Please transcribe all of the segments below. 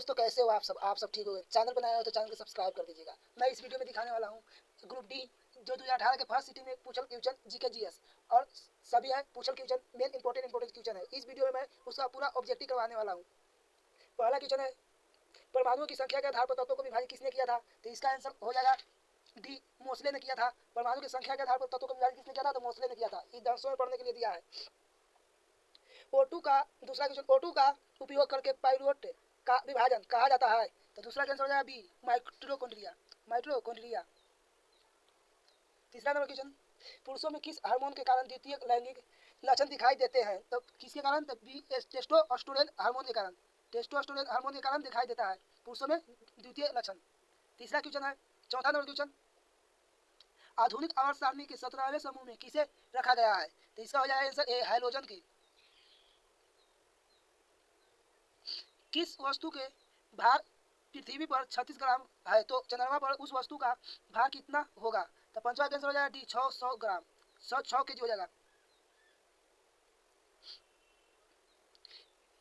दोस्तों कैसे हो आप सब ठीक हो गए। चैनल पर नए हो तो चैनल को सब्सक्राइब कर दीजिएगा। मैं इस वीडियो में दिखाने वाला हूँ ग्रुप डी जो 2018 के फर्स्ट सिटी में पूछल क्वेश्चन जीके जीएस और सभी है पूछल क्वेश्चन मेन इंपॉर्टेंट क्वेश्चन है। इस वीडियो में मैं उसका पूरा ऑब्जेक्टिव करवाने वाला हूँ। पहला क्वेश्चन है परमाणुओं की संख्या के आधार पर तत्वों को विभाजित किसने किया था, तो इसका आंसर हो जाएगा डी, मोसले ने किया था। परमाणु की संख्या के आधार पर तत्वों को विभाजित किसने किया था, तो मोसले ने किया था। इस दर्शों में पढ़ने के लिए दिया है। O2 का दूसरा क्वेश्चन, O2 का उपयोग करके पाइरूवेट का विभाजन कहा जाता है, तो दूसरा आंसर हो जाएगा बी, माइटोकॉन्ड्रिया। तीसरा नंबर क्वेश्चन, पुरुषों में किस हार्मोन के कारण द्वितीय लैंगिक लक्षण दिखाई देते हैं, तो किसके कारण, तो बी, टेस्टोस्टेरोन हार्मोन के कारण। टेस्टोस्टेरोन हार्मोन के कारण दिखाई देता है पुरुषों में द्वितीय लक्षण। तीसरा क्वेश्चन है, चौथा नंबर क्वेश्चन, आधुनिक आवर्त सारणी के 17वें समूह में किसे रखा गया है, तो इसका हो जाएगा आंसर ए, हाइड्रोजन के। किस वस्तु के भार पृथ्वी पर 36 ग्राम है, तो चंद्रमा पर उस वस्तु का भार कितना होगा, तो पंचवा आंसर हो जाएगा डी, 600 ग्राम, 6 केजी हो जाएगा।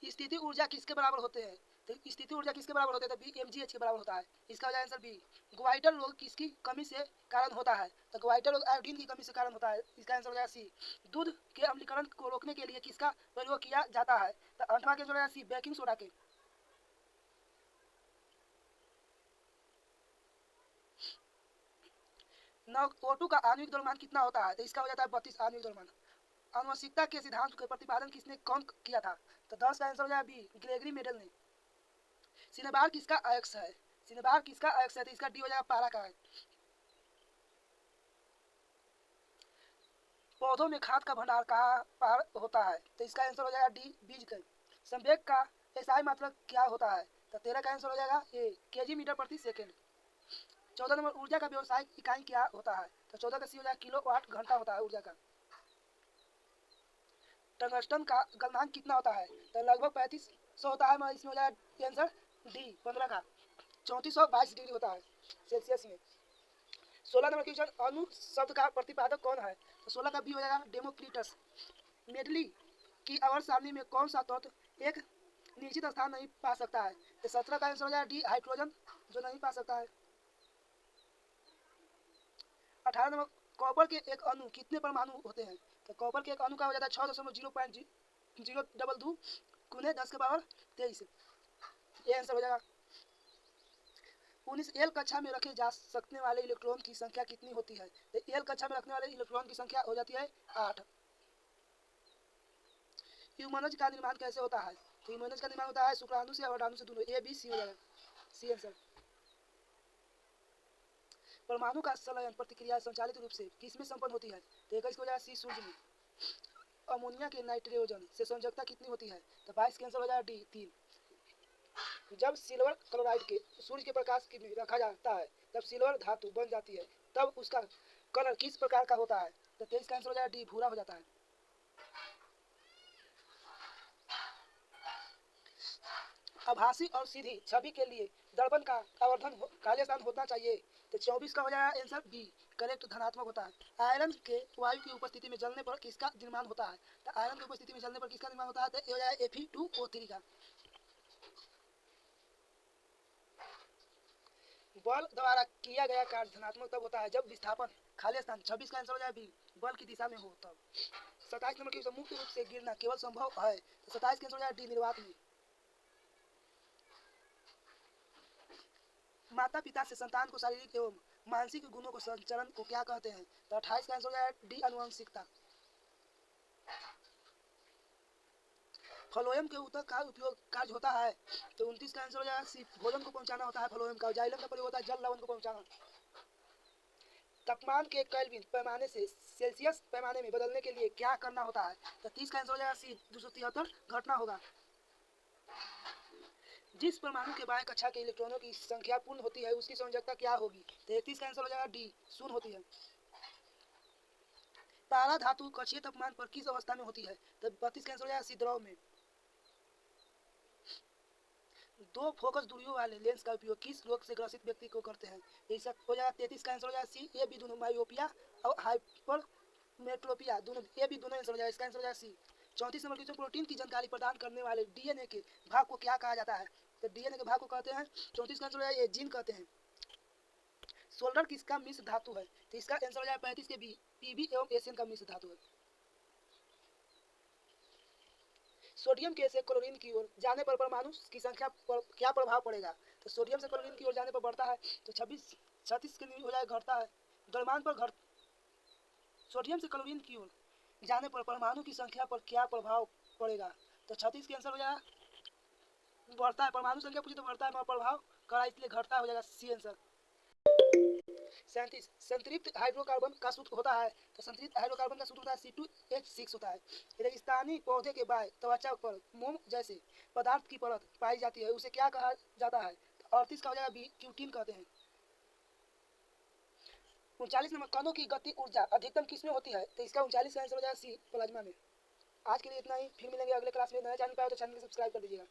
स्थिति ऊर्जा किसके बराबर होते हैं, तो स्थिति ऊर्जा किसके बराबर होते हैं, तो बी, mgh के बराबर होता है। इसका हो जाएगा आंसर बी। ग्वाइटर रोग किसकी कमी से कारण होता है, तो ग्वाइटर रोग आयोडीन की कमी से कारण होता है। इसका आंसर हो जाएगा सी। दूध के अम्लीकरण को रोकने के लिए किसका प्रयोग किया जाता है, तो आठवां आंसर हो जाएगा सी, बेकिंग सोडा के। O2 का आणविक द्रव्यमान कितना होता है, तो इसका हो जाता है 32 आणविक द्रव्यमान। आनुवंशिकता के सिद्धांत के प्रतिपादन किसने कौन किया था, तो 10 का आंसर हो जाएगा बी, ग्रेगरी मेडल ने। सिनेबार किसका अयस्क है, सिनेबार किसका अयस्क है, तो इसका डी हो जाएगा, पारा का है। पौधों में खाद का भंडार कहाँ पर होता है, तो इसका आंसर हो जाएगा डी, बीज के। संवेग का एसआई मात्रक क्या होता है, तो 13 का आंसर हो जाएगा ए, केजी मीटर प्रति सेकेंड। 14 नंबर, ऊर्जा का व्यवसायिक इकाई क्या होता है, तो 14 का सी हो जाएगा, किलोवाट घंटा होता है ऊर्जा का। टंगस्टन का गलनांक कितना होता है, तो लगभग 3500 होता है। इसमें हो जाएगा आंसर डी, 15 का 3422 डिग्री होता है सेल्सियस में। 16 नंबर क्वेश्चन, अणु शब्द का प्रतिपादक कौन है, तो 16 का बी हो जाएगा, डेमोक्रिटस। मेडली की आवर्त सारणी में कौन सा तत्व एक निश्चित स्थान नहीं पा सकता है, तो 17 का आंसर हो जाएगा डी, हाइड्रोजन जो नहीं पा सकता है। 18 नंबर, कॉपर के एक अणु कितने परमाणु होते हैं, तो कॉपर के एक अणु का हो जाता है 6.0.022 गुने 10 के पावर 23। ये आंसर हो जाएगा। 19 एल कक्षा में रखे जा सकने वाले इलेक्ट्रॉन की संख्या कितनी होती है, तो एल कक्षा में रखने वाले इलेक्ट्रॉन की संख्या हो जाती है 8। ह्यूमनज का निर्माण कैसे होता है, तो ह्यूमनज का निर्माण होता है शुक्राणु से और से, दोनों, ए बी सी हो जाएगा, सी आंसर। परमाणु का संलयन प्रतिक्रिया संचालित रूप से किसमें संपन्न होती है, तो 21 हो जाएगा सी, सूर्य में। अमोनिया के नाइट्रोजन से संयोजकता कितनी होती है, तो 22 कैंसर हो जाएगा डी, 3। जब सिल्वर क्लोराइड के सूर्य के प्रकाश में रखा जाता है तब सिल्वर धातु बन जाती है, तब उसका कलर किस प्रकार का होता है, तो 23 का आंसर हो जाएगा डी, भूरा हो जाता है। आभासी और सीधी छवि के लिए दर्पण का आवर्धन काले स्थान होना चाहिए, तो 24 का हो जाएगा आंसर बी, करेक्ट, धनात्मक होता है। आयरन के वायु की उपस्थिति में जलने पर किसका निर्माण होता है, तो आयरन की उपस्थिति में जलने पर किसका निर्माण होता है, तो हो जाएगा Fe2O3 का। बल द्वारा किया गया कार्य धनात्मक तब होता है जब विस्थापन खाली स्थान, 26 का आंसर हो जाएगा बी, बल की दिशा में हो तब। 27 नंबर की, मुक्त रूप से गिरना केवल संभव है, तो 27 का आंसर हो जाएगा डी, निर्वात में। माता पिता से संतान को शारीरिक एवं मानसिक गुणों को संचरण को क्या कहते हैं, तो 28 का आंसर हो जाएगा डी, अनुवंशिकता। फ्लोएम के ऊतक का उपयोग कार्य होता है, तो 29 का आंसर हो जाएगा सी, भोजन को पहुंचाना होता है फ्लोएम का। जाइलम का प्रयोग होता है जल लवण को पहुंचाना। तापमान के केल्विन पैमाने से सेल्सियस पैमाने में बदलने के लिए क्या करना होता है, तो 30 का आंसर हो जाएगा सी, 273 घटना होगा। जिस परमाणु के बाह्य कक्षा के इलेक्ट्रॉनों की संख्या पूर्ण होती है उसकी संयोजकता क्या होगी, तो 31 का आंसर हो जाएगा डी, शून्य होती है। पारा धातु कक्षीय तापमान पर किस अवस्था में होती है, तो 32 का आंसर हो जाएगा सी, द्रव में। दो फोकस दूरियों वाले लेंस का उपयोग किस रोग से ग्रसित व्यक्ति को करते हैं, इसका हो जाएगा 33 का आंसर हो जाएगा सी, ये भी दोनों, मायोपिया और हाइपर मेट्रोपिया दोनों, ये भी दोनों आंसर हो जाएगा। इसका आंसर हो जाएगा सी। 34 नंबर क्वेश्चन, प्रोटीन की जानकारी प्रदान करने वाले डीएनए के भाग को क्या कहा जाता है, तो डीएनए के भाग को कहते हैं। 34 का आंसर हो जाएगा ये जीन कहते हैं। सोल्डर किसका मिश्र धातु है? तो इसका आंसर हो जाएगा 35 के बी, पीबी एवं एशियन का मिश्र धातु है। सोडियम के से क्लोरीन की ओर जाने पर परमाणु की संख्या पर क्या प्रभाव पड़ेगा? तो सोडियम से क्लोरीन की ओर जाने पर बढ़ता है, तो 36 के हो जाएगा घटता है। द्रव्यमान पर घट सोडियम से क्लोरीन की ओर जाने पर परमाणु की संख्या पर क्या प्रभाव पड़ेगा? तो 36 के आंसर हो जाएगा बढ़ता है। परमाणु संख्या पूछी तो बढ़ता है, प्रभाव करा इसलिए घटता हो जाएगा, सी आंसर। 37 संतृप्त हाइड्रोकार्बन का सूत्र होता है। तो संतृप्त हाइड्रोकार्बन का सूत्र होता है C2H6 होता है। रेगिस्तानी पौधे के बाय त्वचा पर मोम जैसे पदार्थ की परत पाई जाती है, उसे क्या कहा जाता है? तो 38 का हो जाएगा बी, क्यूटीन कहते हैं। 39 नंबर कणों की गति ऊर्जा अधिकतम किसमें होती है? तो इसका 39 का आंसर हो जाएगा सी, प्लाज्मा में। आज के लिए इतना ही, फिर मिलेंगे अगले क्लास में। नया चैनल पर आए तो चैनल को सब्सक्राइब कर दीजिएगा।